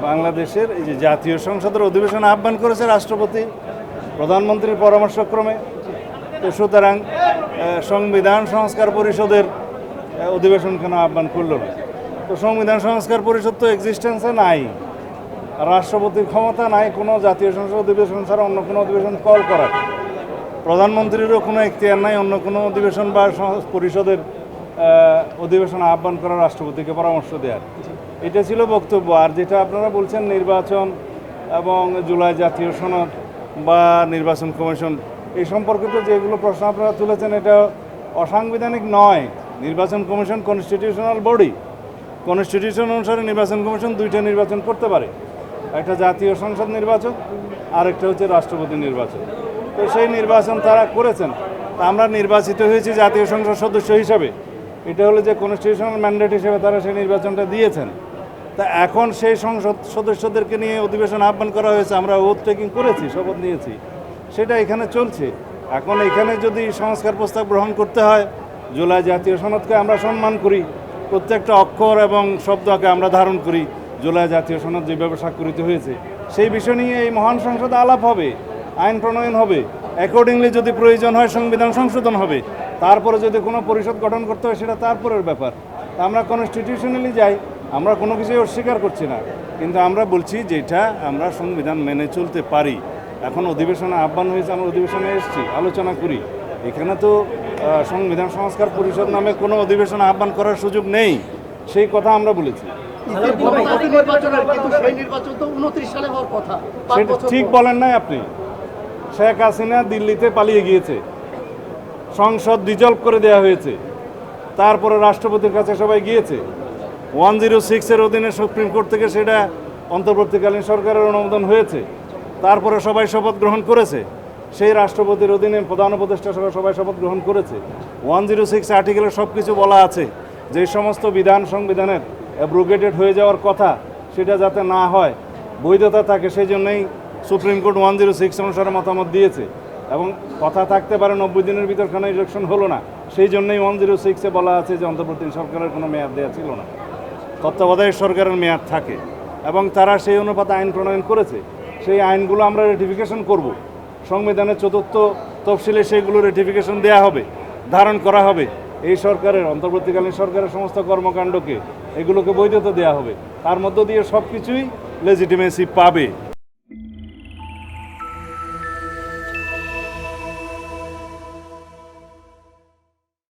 বাংলাদেশের এই যে জাতীয় সংসদের অধিবেশন আহ্বান করেছে রাষ্ট্রপতি প্রধানমন্ত্রীর পরামর্শক্রমে। তো সুতরাং সংবিধান সংস্কার পরিষদের অধিবেশন কেন আহ্বান করল না? তো সংবিধান সংস্কার পরিষদ তো এক্সিস্টেন্সে নাই, রাষ্ট্রপতির ক্ষমতা নাই কোনো জাতীয় সংসদ অধিবেশন ছাড়া অন্য কোনো অধিবেশন কল করার। প্রধানমন্ত্রীরও কোনো এখতিয়ার নাই অন্য কোনো অধিবেশন বা পরিষদের অধিবেশন আহ্বান করার, রাষ্ট্রপতিকে পরামর্শ দেওয়ার। এটা ছিল বক্তব্য। আর যেটা আপনারা বলছেন নির্বাচন এবং জুলাই জাতীয় সনদ বা নির্বাচন কমিশন, এই সম্পর্কিত যেগুলো প্রশ্ন আপনারা তুলেছেন এটা অসাংবিধানিক নয়। নির্বাচন কমিশন কনস্টিটিউশনাল বডি, কনস্টিটিউশন অনুসারে নির্বাচন কমিশন দুইটা নির্বাচন করতে পারে, একটা জাতীয় সংসদ নির্বাচন আর একটা হচ্ছে রাষ্ট্রপতি নির্বাচন। তো সেই নির্বাচন তারা করেছেন। তা আমরা নির্বাচিত হয়েছি জাতীয় সংসদ সদস্য হিসাবে, এটা হলো যে কনস্টিটিউশনাল ম্যান্ডেট হিসেবে তারা সেই নির্বাচনটা দিয়েছেন। তা এখন সেই সংসদ সদস্যদেরকে নিয়ে অধিবেশন আহ্বান করা হয়েছে, আমরা ওথ টেকিং করেছি, শপথ নিয়েছি, সেটা এখানে চলছে। এখন এখানে যদি সংস্কার প্রস্তাব গ্রহণ করতে হয়, জুলাই জাতীয় সনদকে আমরা সম্মান করি, প্রত্যেকটা অক্ষর এবং শব্দকে আমরা ধারণ করি, জুলাই জাতীয় সনদ যেভাবে স্বাক্ষরিত হয়েছে সেই বিষয় নিয়ে এই মহান সংসদে আলাপ হবে, আইন প্রণয়ন হবে, অ্যাকর্ডিংলি যদি প্রয়োজন হয় সংবিধান সংশোধন হবে, তারপরে যদি কোনো পরিষদ গঠন করতে হয় সেটা তারপরের ব্যাপার। আমরা কনস্টিটিউশনালি যাই, আমরা কোনো কিছুই অস্বীকার করছি না, কিন্তু আমরা বলছি যেটা আমরা সংবিধান মেনে চলতে পারি। এখন অধিবেশনে আহ্বান হয়েছে, আমরা অধিবেশনে এসেছি, আলোচনা করি। এখানে তো সংবিধান সংস্কার পরিষদ নামে কোনো অধিবেশন আহ্বান করার সুযোগ নেই, সেই কথা আমরা বলেছি। সেটা ঠিক বলেন নাই আপনি। শেখ হাসিনা দিল্লিতে পালিয়ে গিয়েছে, সংসদ ডিজলভ করে দেওয়া হয়েছে, তারপরে রাষ্ট্রপতির কাছে সবাই গিয়েছে, 106-এর অধীনে সুপ্রিম কোর্ট থেকে সেটা অন্তর্বর্তীকালীন সরকারের অনুমোদন হয়েছে, তারপরে সবাই শপথ গ্রহণ করেছে, সেই রাষ্ট্রপতির অধীনে প্রধান উপদেষ্টা সহ সবাই শপথ গ্রহণ করেছে। 106 আর্টিকেলে সব কিছু বলা আছে, যে সমস্ত বিধান সংবিধানের অ্যাব্রোগেটেড হয়ে যাওয়ার কথা সেটা যাতে না হয়, বৈধতা থাকে, সেই জন্যই সুপ্রিম কোর্ট 106 অনুসারে মতামত দিয়েছে। এবং কথা থাকতে পারে 90 দিনের ভিতর কোনো ইলেকশন হলো না, সেই জন্যই 106-এ বলা আছে যে অন্তর্বর্তী সরকারের কোনো মেয়াদ দেওয়া ছিল না, তত্ত্বাবধায়ক সরকারের মেয়াদ থাকে, এবং তারা সেই অনুপাতে আইন প্রণয়ন করেছে। সেই আইনগুলো আমরা রেটিফিকেশন করব, সংবিধানের 4র্থ তফসিলে সেইগুলো রেটিফিকেশন দেওয়া হবে, ধারণ করা হবে। এই সরকারের, অন্তর্বর্তীকালীন সরকারের সমস্ত কর্মকাণ্ডকে, এগুলোকে বৈধতা দেওয়া হবে, তার মধ্য দিয়ে সব কিছুই লেজিটিমেসি পাবে।